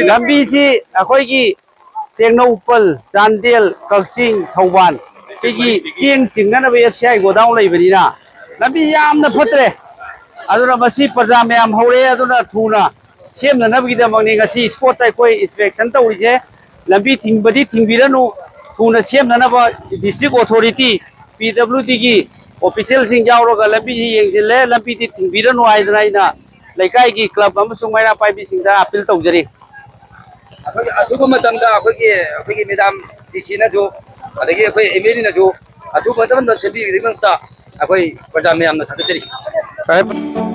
लंबी से अखोई टेक्नौपल चांदेल कक्चिंग थौबाल सिगी चेंग चिंगना एफसीआई गोदाउन लेबनीना लंबी यामना फत्रे अदुना मसी प्रजा मयाम हौरे अदुना थुना सेमननबगीदमगनी ngasi स्पोर्ट टाइ कोई इंस्पेक्शन तौरिजे लंबी थिंगबदी थिंगबिरनु थुना सेमननबा डिस्ट्रिक्ट अथॉरिटी पीडब्ल्यूडी की ऑफिशियल सिंग यावरगा लंबी येंजिले लंबी दी थिंगबिरनु आइदना आइना लेकाई की क्लब अमसुंग माइरा पाइबी सिंगदा अपील तौजरी अखोई मेदाम डीसी नजो अदगी अखोई एमएलए नजो अथुब मतम सेंबी अखोई प्रजा मयाम थागचरी